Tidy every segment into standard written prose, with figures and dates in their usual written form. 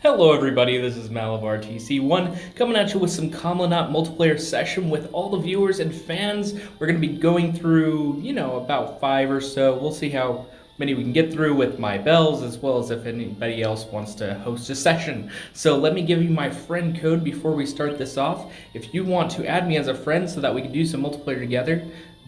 Hello everybody, this is MalavarTCOne coming at you with some Kam'lanaut multiplayer session with all the viewers and fans. We're going to be going through, about 5 or so. We'll see how many we can get through with my bells, as well as if anybody else wants to host a session. So let me give you my friend code before we start this off. If you want to add me as a friend so that we can do some multiplayer together,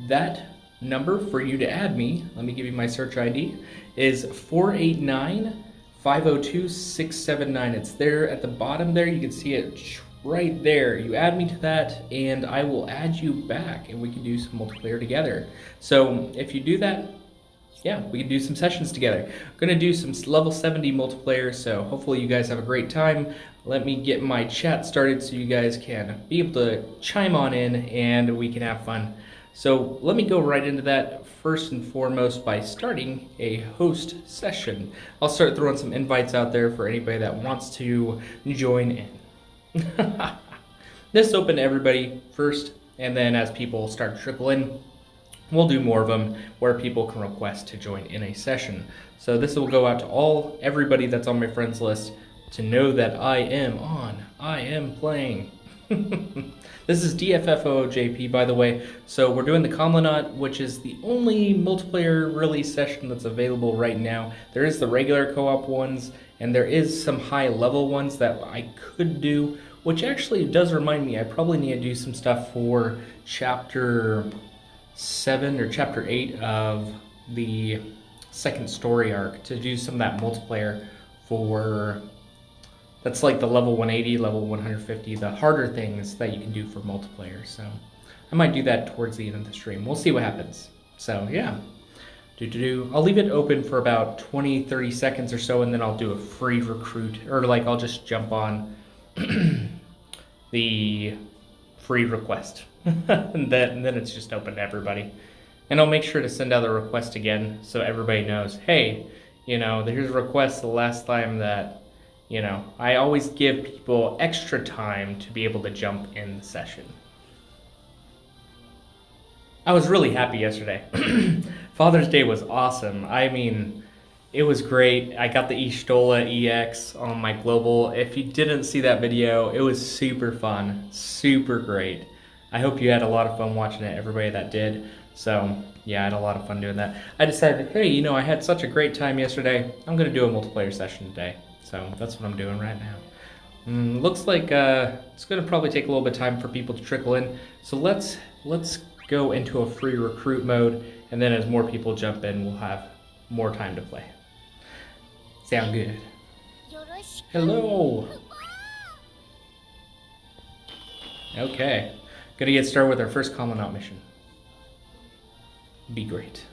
that number for you to add me, let me give you my search ID, is 489-502-679. It's there at the bottom there. You can see it right there. You add me to that and I will add you back and we can do some multiplayer together. So if you do that, yeah, we can do some sessions together. I'm gonna do some level 70 multiplayer, so hopefully you guys have a great time. Let me get my chat started so you guys can be able to chime on in and we can have fun. So let me go right into that first and foremost by starting a host session. I'll start throwing some invites out there for anybody that wants to join in. This is open to everybody first, and then as people start to trickle in, we'll do more of them where people can request to join in a session. So this will go out to everybody that's on my friends list to know that I am on, I am playing. This is DFFOO JP, by the way. So we're doing the Kam'lanaut, which is the only multiplayer release session that's available right now. There is the regular co-op ones, and there is some high level ones that I could do, which actually does remind me I probably need to do some stuff for chapter 7 or chapter 8 of the second story arc to do some of that multiplayer for... That's like the level 180, level 150, the harder things that you can do for multiplayer. So I might do that towards the end of the stream. We'll see what happens. So yeah, I'll leave it open for about 20-30 seconds or so, and then I'll do a free recruit, or like I'll just jump on the free request, and then it's just open to everybody. And I'll make sure to send out the request again so everybody knows, hey, here's a request the last time that, I always give people extra time to be able to jump in the session. I was really happy yesterday. Father's Day was awesome. I mean, it was great. I got the Ishtola EX on my global. If you didn't see that video, it was super fun, super great. I hope you had a lot of fun watching it, everybody that did. So yeah, I had a lot of fun doing that. I decided, hey, I had such a great time yesterday. I'm gonna do a multiplayer session today. So that's what I'm doing right now. Looks like it's gonna probably take a little bit of time for people to trickle in. So let's go into a free recruit mode, and then as more people jump in, we'll have more time to play. Sound good? Hello. Okay, gonna get started with our first Kam'lanaut mission. Be great.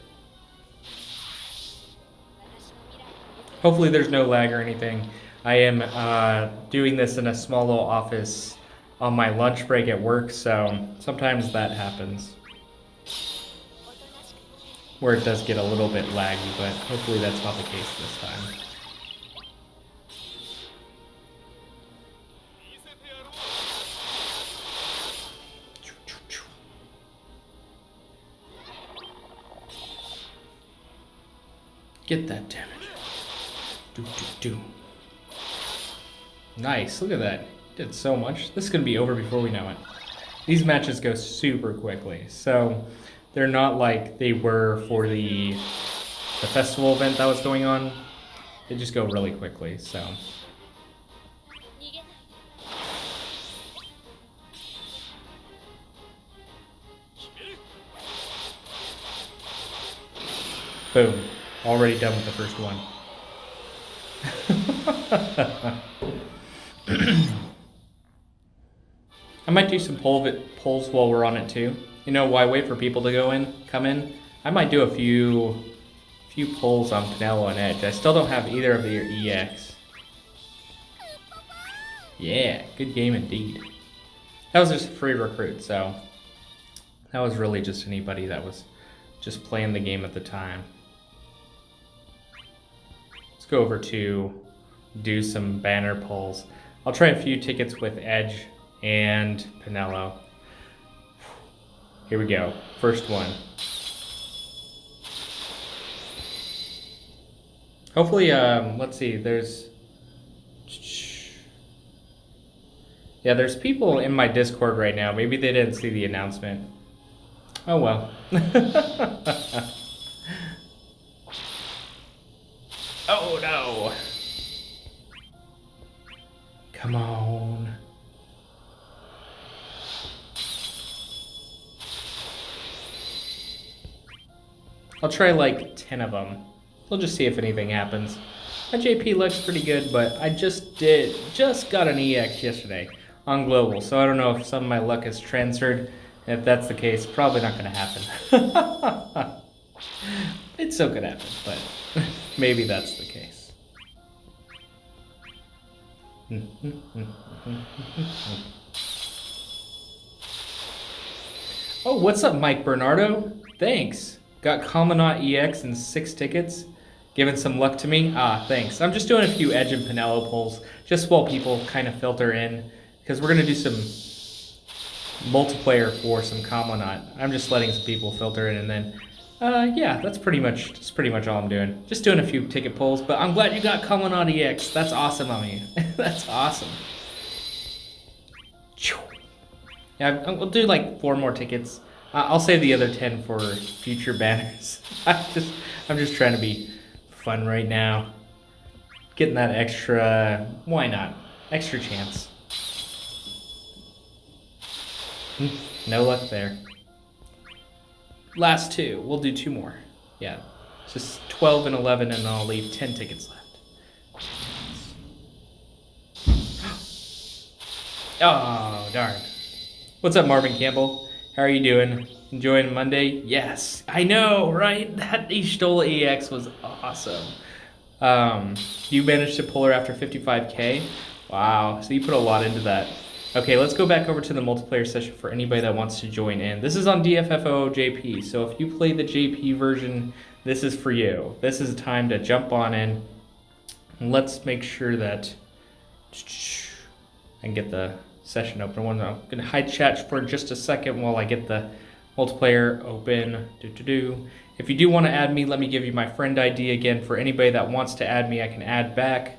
Hopefully there's no lag or anything. I am doing this in a small little office on my lunch break at work, so sometimes that happens, where it does get a little bit laggy, but hopefully that's not the case this time. Get that damage. Do. Nice, look at that. Did so much. This is going to be over before we know it. These matches go super quickly, so they're not like they were for the festival event that was going on. They just go really quickly, so. Boom. Already done with the first one. I might do some polls while we're on it too. Why wait for people to come in? I might do a few polls on Penelo and Edge. I still don't have either of their EX. Yeah, good game indeed. That was just a free recruit, so that was really just anybody that was just playing the game at the time. Let's go over to do some banner polls. I'll try a few tickets with Edge and Penelo. Here we go. First one. Hopefully, let's see, there's Yeah, there's people in my Discord right now. Maybe they didn't see the announcement. Oh well. Oh no. Come on. I'll try like 10 of them. We'll just see if anything happens. My JP looks pretty good, but I just got an EX yesterday on Global, so I don't know if some of my luck has transferred. If that's the case, probably not going to happen. It still could happen, but maybe that's the case. Oh, what's up, Mike Bernardo? Thanks. Got Kam'lanaut EX and 6 tickets. Giving some luck to me. Ah, thanks. I'm just doing a few Edge and Pinello pulls, just while people kind of filter in, because we're going to do some multiplayer for some Kam'lanaut. I'm just letting some people filter in, and then, yeah, that's pretty much all I'm doing. Just doing a few ticket pulls, but I'm glad you got Kam'lanaut EX. That's awesome on me. That's awesome. Yeah, we'll do like 4 more tickets. I'll save the other 10 for future banners. I'm just trying to be fun right now. Getting that extra, why not? Extra chance. No luck there. Last 2. We'll do 2 more. Yeah. Just 12 and 11, and I'll leave 10 tickets left. Oh, darn. What's up, Marvin Campbell? How are you doing? Enjoying Monday? Yes. I know, right? That Ishtola EX was awesome. You managed to pull her after 55k? Wow. So you put a lot into that. Okay, let's go back over to the multiplayer session for anybody that wants to join in. This is on DFFOO JP, so if you play the JP version, this is for you. This is a time to jump on in. And let's make sure that I can get the session open. I'm going to hide chat for just a second while I get the multiplayer open. If you do want to add me, let me give you my friend ID again. For anybody that wants to add me, I can add back.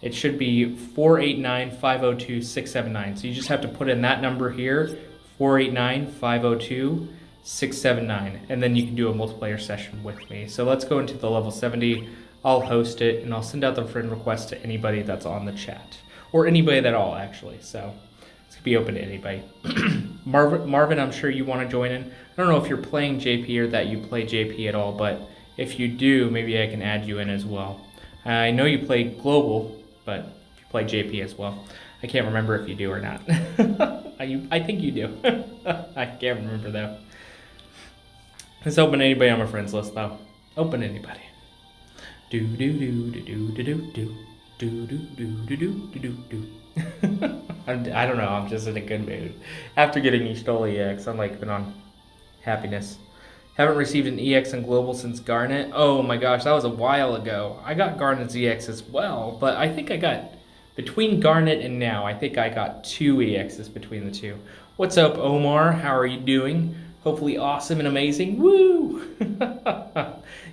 It should be 489-502-679. So you just have to put in that number here, 489-502-679, and then you can do a multiplayer session with me. So let's go into the level 70. I'll host it, and I'll send out the friend request to anybody that's on the chat, or anybody at all, actually. So it's gonna be open to anybody. Marvin, I'm sure you want to join in. I don't know if you're playing JP or that you play JP at all, but if you do, maybe I can add you in as well. I know you play Global, but if you play JP as well, I can't remember if you do or not. I think you do. I can't remember though. Let's open anybody on my friends list though. Open anybody. Do do do do do do do do do do do do do do. I don't know. I'm just in a good mood. After getting Ishtola EX, I'm like been on happiness. Haven't received an EX in Global since Garnet. Oh my gosh, that was a while ago. I got Garnet's EX as well, but I think I got, between Garnet and now, I think I got 2 EXs between the two. What's up, Omar? How are you doing? Hopefully awesome and amazing. Woo!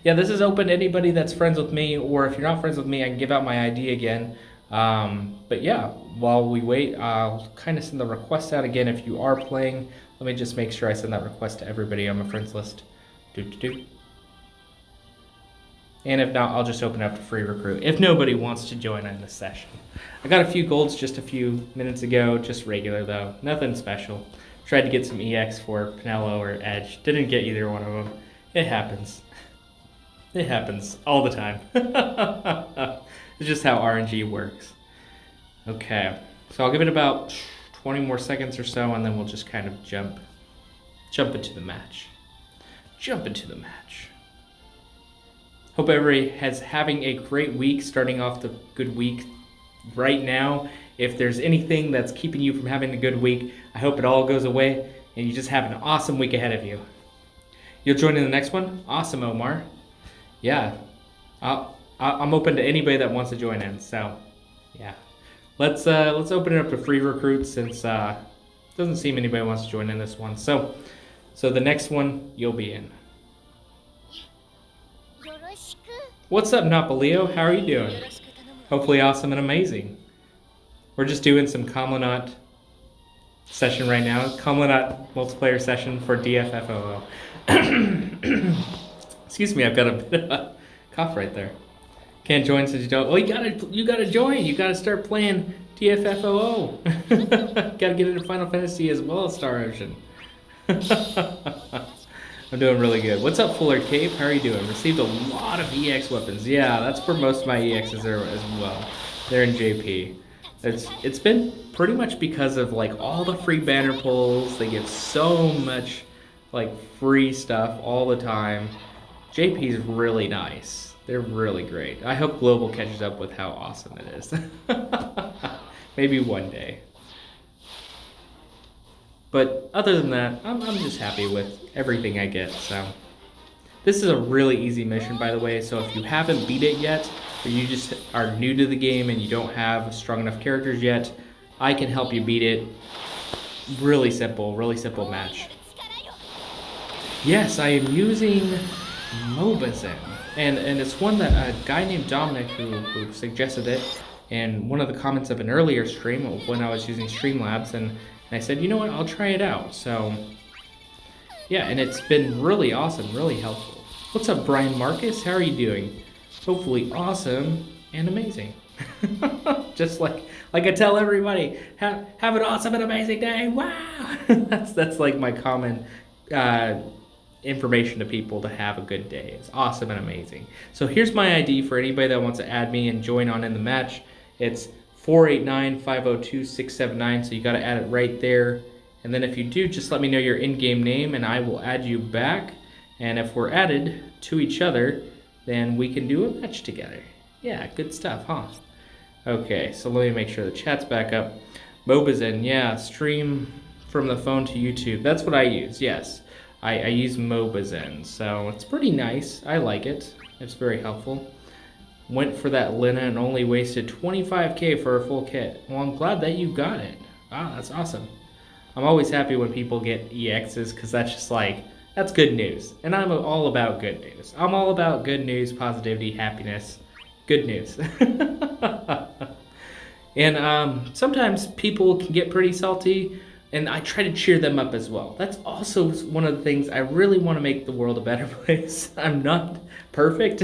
Yeah, this is open to anybody that's friends with me, or if you're not friends with me, I can give out my ID again. But yeah, while we wait, I'll kind of send the request out again if you are playing. Let me just make sure I send that request to everybody on my friends list. And if not, I'll just open up to free recruit if nobody wants to join in this session. I got a few golds just a few minutes ago, just regular though, nothing special. Tried to get some EX for Pinello or Edge, didn't get either one of them. It happens. It happens all the time. It's just how RNG works. Okay, so I'll give it about 20 more seconds or so, and then we'll just kind of jump into the match. Jump into the match. Hope everybody is having a great week, starting off the good week right now. If there's anything that's keeping you from having a good week, I hope it all goes away and you just have an awesome week ahead of you. You'll join in the next one? Awesome, Omar. Yeah, I'm open to anybody that wants to join in, so yeah. Let's open it up to free recruits since it doesn't seem anybody wants to join in this one. So the next one, you'll be in. What's up, Napolio? How are you doing? Hopefully awesome and amazing. We're just doing some Kam'lanaut session right now. Kam'lanaut multiplayer session for DFFOO. Excuse me, I've got a bit of a cough right there. Can't join since you don't. Oh, you gotta join. You gotta start playing DFFOO. Gotta get into Final Fantasy as well as Star Ocean. I'm doing really good. What's up, Fuller Cape? How are you doing? Received a lot of EX weapons. Yeah, that's where most of my EXs are as well. They're in JP. It's been pretty much because of like all the free banner pulls. They give so much like free stuff all the time. JP is really nice. They're really great. I hope Global catches up with how awesome it is. Maybe one day. But other than that, I'm just happy with everything I get, so. This is a really easy mission, by the way, so if you haven't beat it yet, or you just are new to the game and you don't have strong enough characters yet, I can help you beat it. Really simple match. Yes, I am using MobaZen, and it's one that a guy named Dominic who suggested it in one of the comments of an earlier stream when I was using Streamlabs, and I said, you know what, I'll try it out. So, yeah, and it's been really awesome, really helpful. What's up, Brian Marcus? How are you doing? Hopefully awesome and amazing. Just like I tell everybody, have an awesome and amazing day. Wow! that's like my common information to people to have a good day. It's awesome and amazing. So here's my ID for anybody that wants to add me and join on in the match. It's 489-502-679, so you got to add it right there. And then if you do, just let me know your in-game name and I will add you back. And if we're added to each other, then we can do a match together. Yeah, good stuff, huh? Okay, so let me make sure the chat's back up. MobaZen, yeah, stream from the phone to YouTube. That's what I use, yes. I use MobaZen, so it's pretty nice. I like it. It's very helpful. Went for that Lina and only wasted 25k for a full kit. Well, I'm glad that you got it. Wow, that's awesome. I'm always happy when people get EXs because that's just like, that's good news. And I'm all about good news. I'm all about good news, positivity, happiness, good news. And sometimes people can get pretty salty, and I try to cheer them up as well. That's also one of the things. I really want to make the world a better place. I'm not perfect.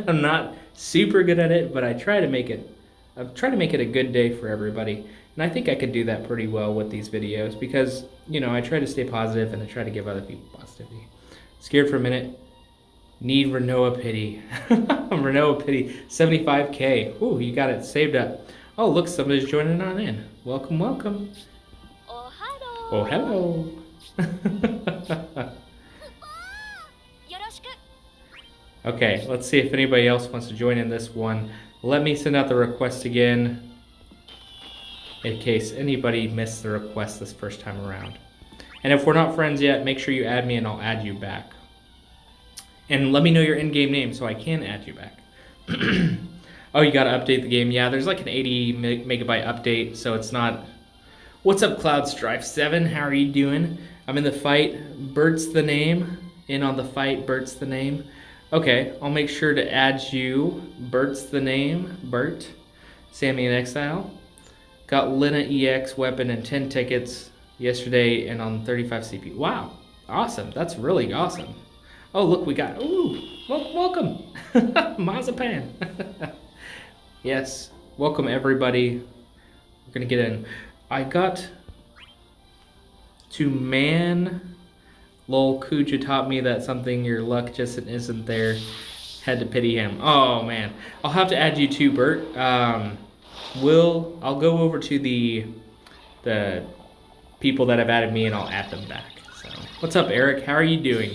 I'm not super good at it, but I try to make it a good day for everybody. And I think I could do that pretty well with these videos because, you know, I try to stay positive and I try to give other people positivity. Scared for a minute. Need Renoa Pity. Renoa Pity, 75k. Ooh, you got it saved up. Oh, look, somebody's joining on in. Welcome, welcome. Oh, hello. Okay, let's see if anybody else wants to join in this one. Let me send out the request again in case anybody missed the request this first time around. And if we're not friends yet, make sure you add me and I'll add you back. And let me know your in-game name so I can add you back. Oh, you gotta update the game. Yeah, there's like an 80 megabyte update, so it's not... What's up, Cloud Strife 7? How are you doing? I'm in the fight. Bert's the name. In on the fight, Bert's the name. Okay, I'll make sure to add you. Bert's the name. Bert. Sammy in Exile. Got Lina EX weapon and 10 tickets yesterday and on 35 CP. Wow, awesome. That's really awesome. Oh, look, we got... Ooh, welcome. Mazapan. Yes, welcome everybody. We're going to get in. I got to man. Lol, Kuja taught me that something your luck just isn't there. Had to pity him. Oh man, I'll have to add you too, Bert. I'll go over to the people that have added me and I'll add them back. So, what's up, Eric? How are you doing?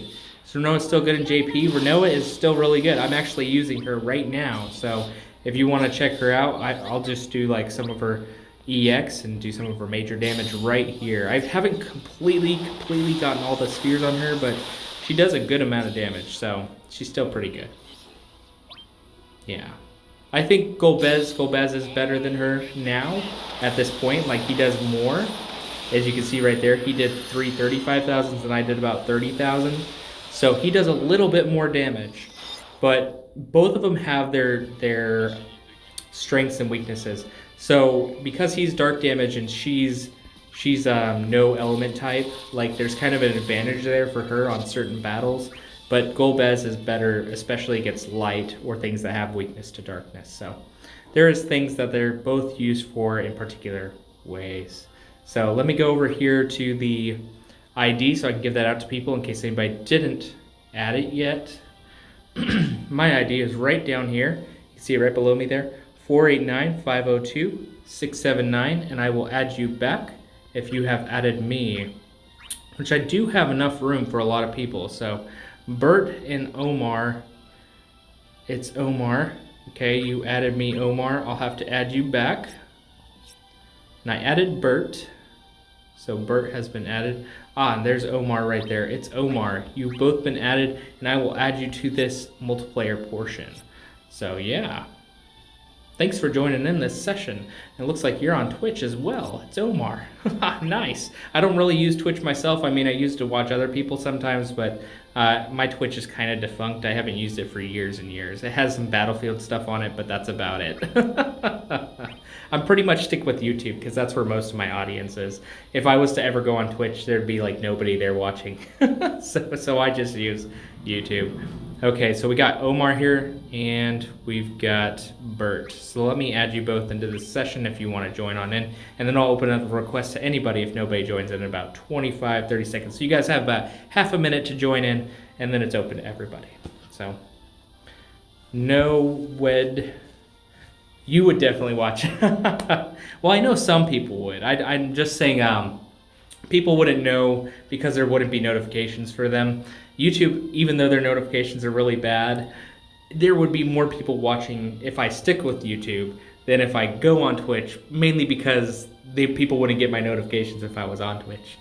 Is Renoa still good in JP? Renoa is still really good. I'm actually using her right now. So if you want to check her out, I'll just do like some of her EX and do some of her major damage right here. I haven't completely gotten all the spheres on her, but she does a good amount of damage, so she's still pretty good. Yeah. I think Golbez is better than her now at this point. Like, he does more. As you can see right there, he did 335,000 and I did about 30,000. So he does a little bit more damage, but both of them have their strengths and weaknesses. So because he's dark damage and she's she's no element type. Like there's kind of an advantage there for her on certain battles, but Golbez is better, especially against light or things that have weakness to darkness. So there is things that they're both used for in particular ways. So let me go over here to the ID so I can give that out to people in case anybody didn't add it yet. My ID is right down here. You can see it right below me there, 489-502-679, and I will add you back if you have added me, which I do have enough room for a lot of people. So Bert and Omar, it's Omar. Okay, you added me, Omar. I'll have to add you back. And I added Bert. So Bert has been added. And there's Omar right there. It's Omar. You've both been added, and I will add you to this multiplayer portion. So yeah. Thanks for joining in this session. It looks like you're on Twitch as well. It's Omar. Nice. I don't really use Twitch myself. I mean, I used to watch other people sometimes, but my Twitch is kind of defunct. I haven't used it for years and years. It has some Battlefield stuff on it, but that's about it. I'm pretty much stick with YouTube because that's where most of my audience is. If I was to ever go on Twitch, there'd be like nobody there watching. so I just use YouTube. Okay, so we got Omar here and we've got Bert. So let me add you both into this session if you want to join on in. And then I'll open up a request to anybody if nobody joins in about 25, 30 seconds. So you guys have about half a minute to join in and then it's open to everybody. So, no wed. You would definitely watch. Well, I know some people would. I'm just saying people wouldn't know because there wouldn't be notifications for them. YouTube, even though their notifications are really bad, there would be more people watching if I stick with YouTube than if I go on Twitch, mainly because people wouldn't get my notifications if I was on Twitch.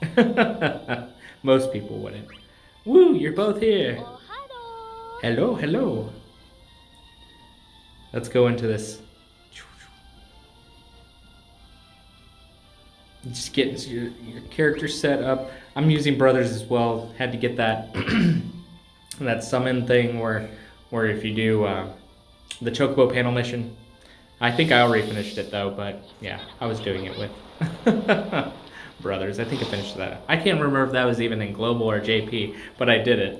Most people wouldn't. Woo, you're both here. Hello, hello. Let's go into this. Just getting your character set up. I'm using brothers as well. Had to get that that summon thing where if you do the Chocobo panel mission. I think I already finished it though, but yeah, I was doing it with brothers. I think I finished that. I can't remember if that was even in global or JP, but I did it.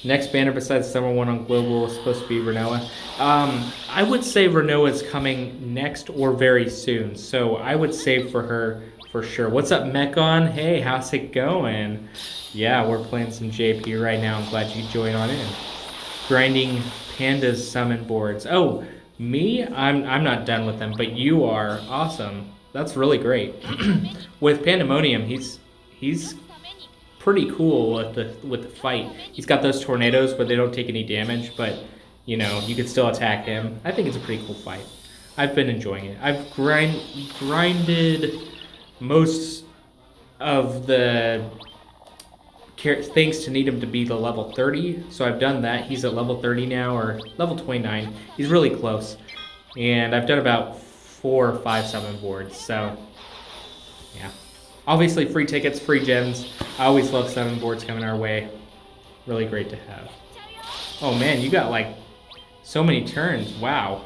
Next banner besides summer one on global is supposed to be Renoa. I would say Renoa is coming next or very soon, so I would save for her for sure. What's up, Mechon? Hey, how's it going? Yeah, we're playing some JP right now. I'm glad you joined on in. Grinding Pandas summon boards. Oh, me? I'm not done with them, but you are. Awesome. That's really great. With Pandemonium, he's pretty cool with the fight. He's got those tornadoes, but they don't take any damage, but you know, you can still attack him. I think it's a pretty cool fight. I've been enjoying it. I've grinded most of the things to need him to be the level 30, so I've done that. He's at level 30 now, or level 29. He's really close. And I've done about 4 or 5 summon boards, so yeah. Obviously free tickets, free gems. I always love summon boards coming our way. Really great to have. Oh man, you got like so many turns. Wow.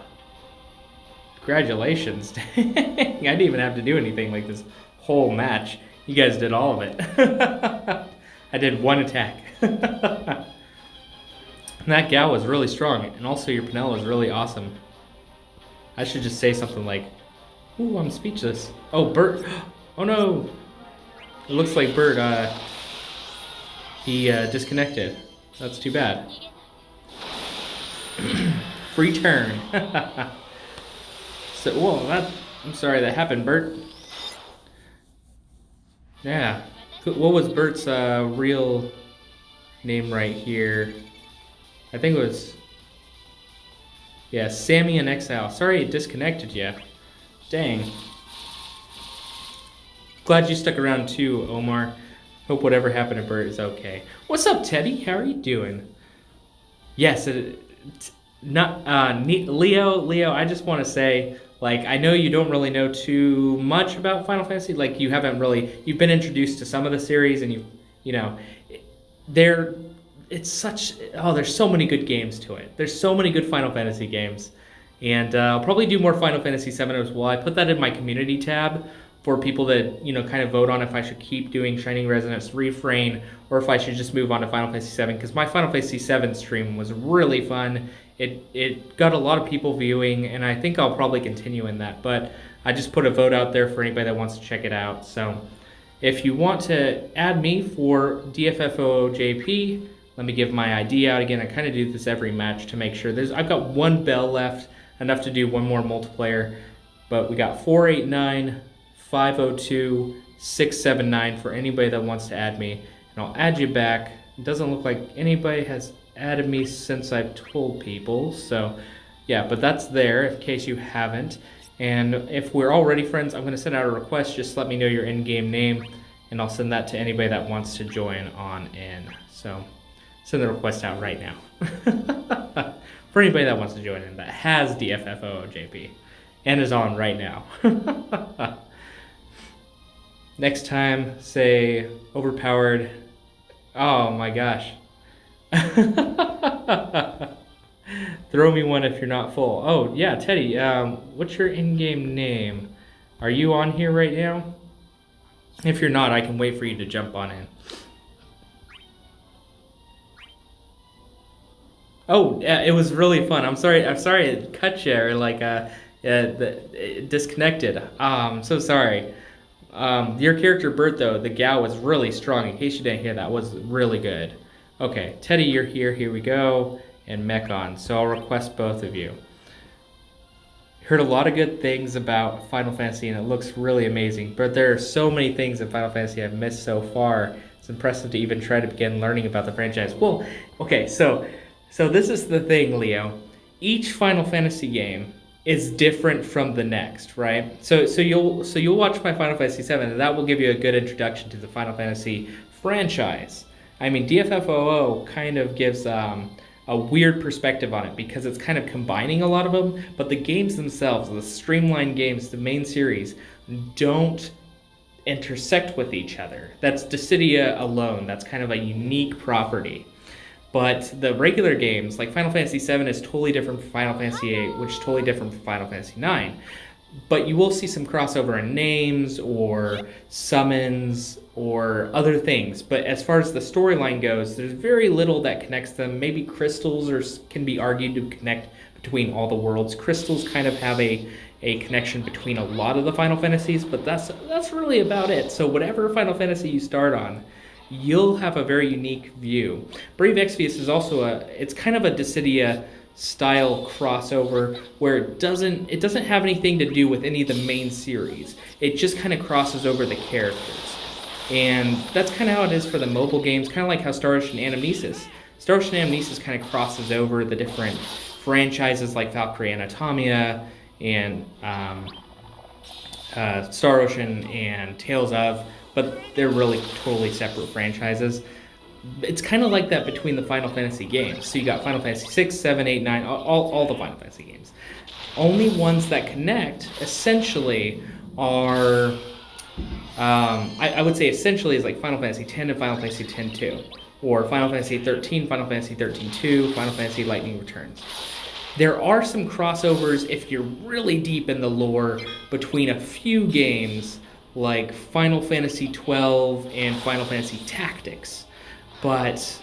Congratulations. I didn't even have to do anything like this whole match. You guys did all of it. I did one attack. And that gal was really strong, and also your Penel was really awesome. I should just say something like, ooh, I'm speechless. Oh, Bert. Oh no. It looks like Bert, he disconnected. That's too bad. Free turn. So, whoa, I'm sorry that happened, Bert. Yeah. What was Bert's real name right here? I think it was, yeah, Sammy in Exile. Sorry it disconnected you. Dang. Glad you stuck around too, Omar. Hope whatever happened to Bert is okay. What's up, Teddy? How are you doing? Yes, Leo, I just want to say, like, I know you don't really know too much about Final Fantasy. Like, you've been introduced to some of the series, and you know, there's so many good games to it. There's so many good Final Fantasy games. And I'll probably do more Final Fantasy VII as well. I put that in my community tab for people to, kind of vote on if I should keep doing Shining Resonance Refrain or if I should just move on to Final Fantasy VII, because my Final Fantasy VII stream was really fun. It got a lot of people viewing, and I think I'll probably continue in that, but I just put a vote out there for anybody that wants to check it out. So if you want to add me for DFFOO JP, let me give my ID out again. I kind of do this every match to make sure. I've got one bell left, enough to do one more multiplayer, but we got 489, 502, 679 for anybody that wants to add me, and I'll add you back. It doesn't look like anybody has added me since I've told people, so yeah, but that's there in case you haven't. And if we're already friends, I'm going to send out a request. Just let me know your in-game name, and I'll send that to anybody that wants to join on in. So send the request out right now for anybody that wants to join in that has DFFOO JP and is on right now. Next time, say overpowered. Oh my gosh. Throw me one if you're not full. Oh yeah, Teddy, what's your in-game name? Are you on here right now? If you're not, I can wait for you to jump on in. Oh, yeah, it was really fun. I'm sorry it cut you, or like it disconnected. I'm so sorry. Your character Bert though, the gal was really strong. In case you didn't hear, that was really good. Okay, Teddy, you're here. Here we go. And Mechon. So I'll request both of you. Heard a lot of good things about Final Fantasy, and it looks really amazing. But there are so many things in Final Fantasy I've missed so far. It's impressive to even try to begin learning about the franchise. Well, okay, so this is the thing, Leo. Each Final Fantasy game is different from the next, right? So you'll watch my Final Fantasy VII, and that will give you a good introduction to the Final Fantasy franchise. I mean, DFFOO kind of gives a weird perspective on it because it's kind of combining a lot of them, but the games themselves, the streamlined games, the main series, don't intersect with each other. That's Dissidia alone. That's kind of a unique property. But the regular games, like Final Fantasy VII is totally different from Final Fantasy VIII, which is totally different from Final Fantasy IX. But you will see some crossover in names or summons or other things. But as far as the storyline goes, there's very little that connects them. Maybe crystals can be argued to connect between all the worlds. Crystals kind of have a connection between a lot of the Final Fantasies, but that's really about it. So whatever Final Fantasy you start on, you'll have a very unique view. Brave Exvius is also it's kind of a Dissidia style crossover where it doesn't have anything to do with any of the main series. It just kind of crosses over the characters. And that's kind of how it is for the mobile games, kind of like how Star Ocean Anamnesis. Star Ocean Anamnesis kind of crosses over the different franchises like Valkyrie Anatomia and Star Ocean and Tales of, but they're really totally separate franchises. It's kind of like that between the Final Fantasy games. So you got Final Fantasy 6, 7, 8, 9, all the Final Fantasy games. Only ones that connect, essentially, are, I would say essentially is like Final Fantasy X and Final Fantasy X-2, or Final Fantasy 13, Final Fantasy 13-2, Final Fantasy Lightning Returns. There are some crossovers if you're really deep in the lore between a few games like Final Fantasy 12 and Final Fantasy Tactics. But,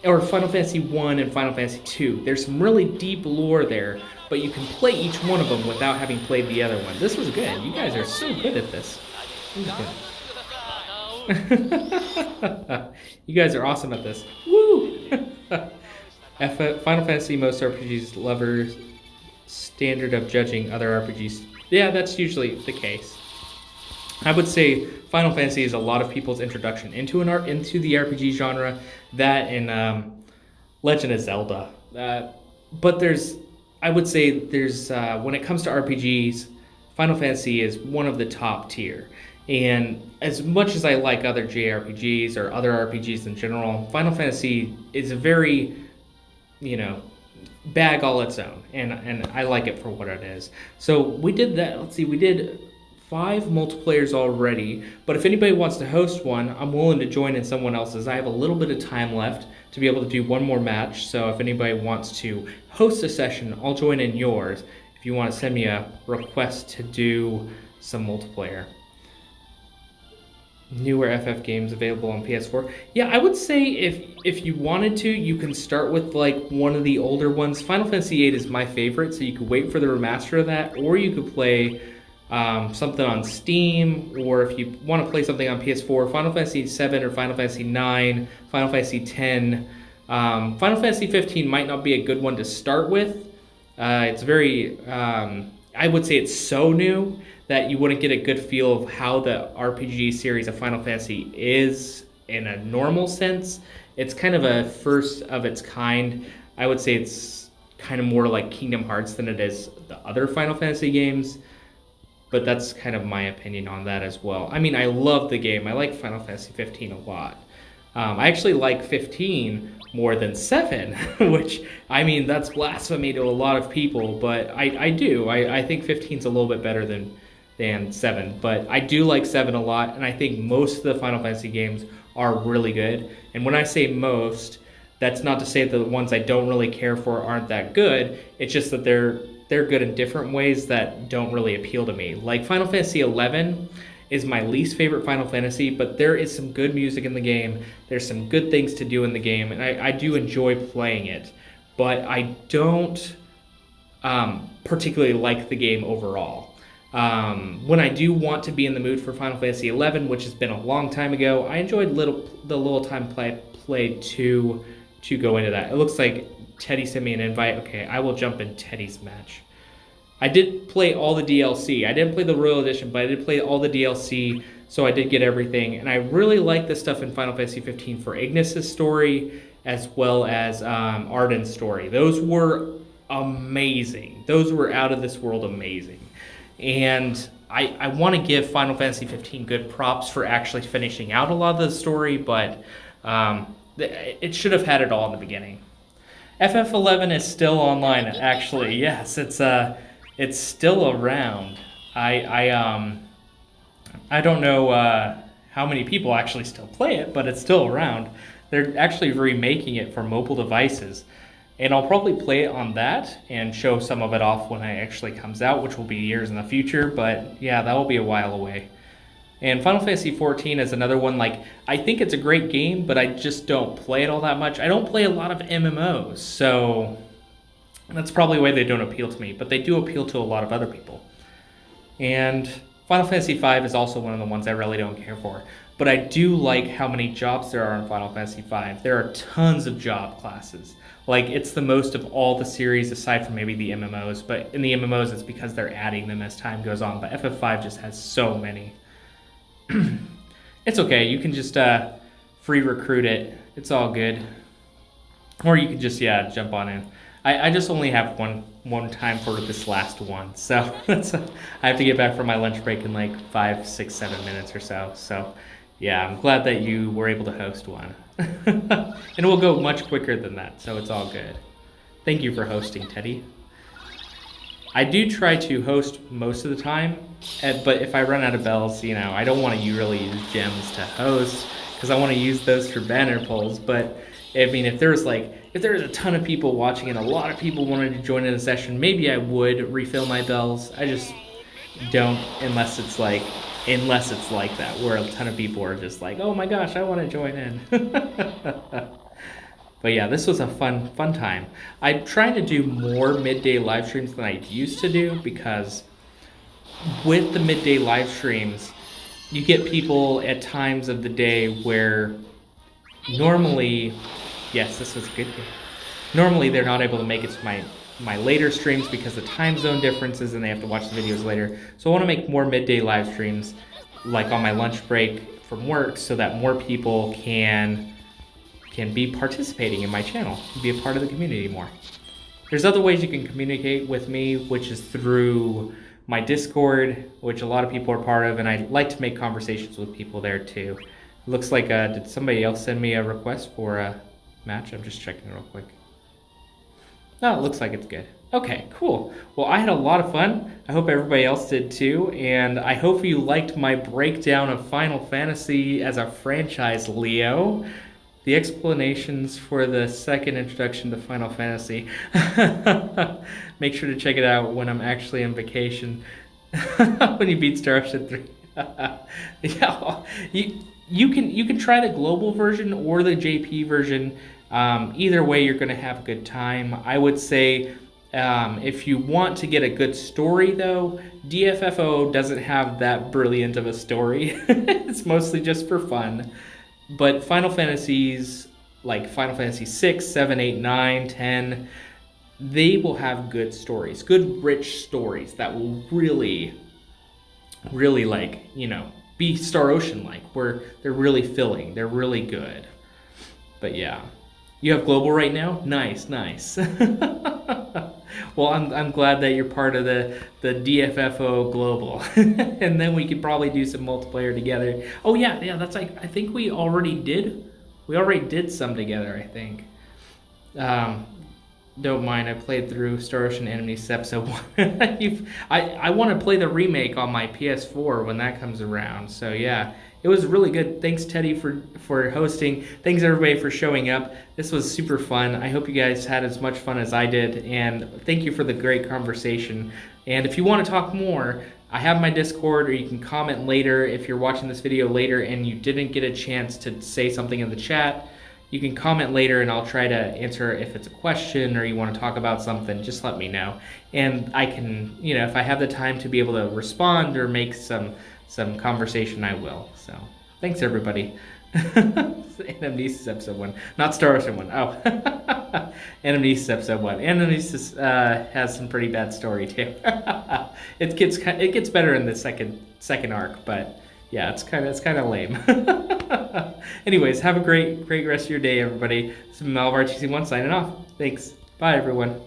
or Final Fantasy 1 and Final Fantasy 2. There's some really deep lore there, but you can play each one of them without having played the other one. This was good. You guys are so good at this. You guys are awesome at this. Woo! Final Fantasy, most RPGs lovers standard of judging other RPGs. Yeah, that's usually the case. I would say Final Fantasy is a lot of people's introduction into the RPG genre. That and Legend of Zelda. But I would say when it comes to RPGs, Final Fantasy is one of the top tier. And as much as I like other JRPGs or other RPGs in general, Final Fantasy is a very, bag all its own. And I like it for what it is. So we did that. Let's see, we did 5 multiplayers already, but if anybody wants to host one, I'm willing to join in someone else's. I have a little bit of time left to be able to do one more match, so if anybody wants to host a session, I'll join in yours. If you want to send me a request to do some multiplayer. Newer FF games available on PS4. Yeah, I would say if you wanted to, you can start with like one of the older ones. Final Fantasy VIII is my favorite, so you could wait for the remaster of that, or you could play something on Steam, or if you want to play something on PS4, Final Fantasy VII or Final Fantasy IX, Final Fantasy X. Final Fantasy 15 might not be a good one to start with. It's very, I would say it's so new that you wouldn't get a good feel of how the RPG series of Final Fantasy is in a normal sense. It's kind of a first of its kind. I would say it's kind of more like Kingdom Hearts than it is the other Final Fantasy games. But that's kind of my opinion on that as well. I mean, I love the game. I like Final Fantasy 15 a lot. I actually like 15 more than 7, which, I mean, that's blasphemy to a lot of people, but I do. I think 15's a little bit better than 7, but I do like 7 a lot, and I think most of the Final Fantasy games are really good. And when I say most, that's not to say that the ones I don't really care for aren't that good. It's just that they're good in different ways that don't really appeal to me. Like Final Fantasy 11 is my least favorite Final Fantasy, but there is some good music in the game. There's some good things to do in the game, and I do enjoy playing it. But I don't particularly like the game overall. When I do want to be in the mood for Final Fantasy 11, which has been a long time ago, I enjoyed the little time played to go into that. It looks like Teddy sent me an invite. Okay, I will jump in Teddy's match. I did play all the DLC. I didn't play the Royal Edition, but I did play all the DLC, so I did get everything. And I really like the stuff in Final Fantasy 15 for Ignis' story, as well as Arden's story. Those were amazing. Those were out of this world amazing. And I want to give Final Fantasy 15 good props for actually finishing out a lot of the story, but it should have had it all in the beginning. FF11 is still online, actually. Yes, it's still around. I don't know how many people actually still play it, but it's still around. They're actually remaking it for mobile devices. And I'll probably play it on that and show some of it off when it actually comes out, which will be years in the future. But yeah, that will be a while away. And Final Fantasy XIV is another one, like, I think it's a great game, but I just don't play it all that much. I don't play a lot of MMOs, so that's probably why they don't appeal to me, but they do appeal to a lot of other people. And Final Fantasy V is also one of the ones I really don't care for. But I do like how many jobs there are in Final Fantasy V. There are tons of job classes. Like, it's the most of all the series, aside from maybe the MMOs. But in the MMOs, it's because they're adding them as time goes on. But FF5 just has so many. It's okay. You can just free recruit it. It's all good. Or you can just, jump on in. I just only have one time for this last one. So I have to get back from my lunch break in like 5, 6, 7 minutes or so. So yeah, I'm glad that you were able to host one. And it will go much quicker than that, so it's all good. Thank you for hosting, Teddy. I do try to host most of the time, but if I run out of bells, I don't want to really use gems to host, because I want to use those for banner polls. But I mean, if there's a ton of people watching and a lot of people wanted to join in a session, maybe I would refill my bells. I just don't unless it's like that, where a ton of people are just like, oh my gosh, I want to join in. But yeah, this was a fun time. I'm trying to do more midday live streams than I used to do, because with the midday live streams, you get people at times of the day where normally, yes, this was a good game. Normally they're not able to make it to my later streams because of time zone differences and they have to watch the videos later. So I want to make more midday live streams, like on my lunch break from work, so that more people can be participating in my channel, be a part of the community more. There's other ways you can communicate with me, which is through my Discord, which a lot of people are part of, and I like to make conversations with people there too. It looks like, did somebody else send me a request for a match? I'm just checking real quick. No, it looks like it's good. Okay, cool. Well, I had a lot of fun. I hope everybody else did too, and I hope you liked my breakdown of Final Fantasy as a franchise, Leo. The explanations for the second introduction to Final Fantasy. Make sure to check it out when I'm actually on vacation. When you beat Star Ocean 3. Yeah, you can try the global version or the JP version. Either way, you're going to have a good time. I would say if you want to get a good story, though, DFFOO doesn't have that brilliant of a story. It's mostly just for fun. But Final Fantasies, like Final Fantasy 6, 7, 8, 9, 10, they will have good stories, good rich stories that will really, really be Star Ocean like, where they're really filling, they're really good. But yeah, you have global right now. Nice, nice. Well, I'm glad that you're part of the DFFO global, and then we could probably do some multiplayer together. Oh yeah, that's like I think we already did some together. I think. Don't mind. I played through Star Ocean Enemies Episode 1. I want to play the remake on my PS4 when that comes around. So yeah, it was really good. Thanks Teddy for hosting. Thanks everybody for showing up. This was super fun. I hope you guys had as much fun as I did, and thank you for the great conversation. And if you want to talk more, I have my Discord, or you can comment later if you're watching this video later and you didn't get a chance to say something in the chat. You can comment later and I'll try to answer if it's a question or you want to talk about something, just let me know. And I can, if I have the time to be able to respond or make some conversation, I will. So thanks everybody. Anamnesis Episode 1, not Star Ocean 1. Oh, Anamnesis Episode 1. Anamnesis has some pretty bad story too. It gets better in the second arc, but yeah, it's kind of lame. Anyways, have a great rest of your day, everybody. This is MalavarTCOne signing off. Thanks. Bye, everyone.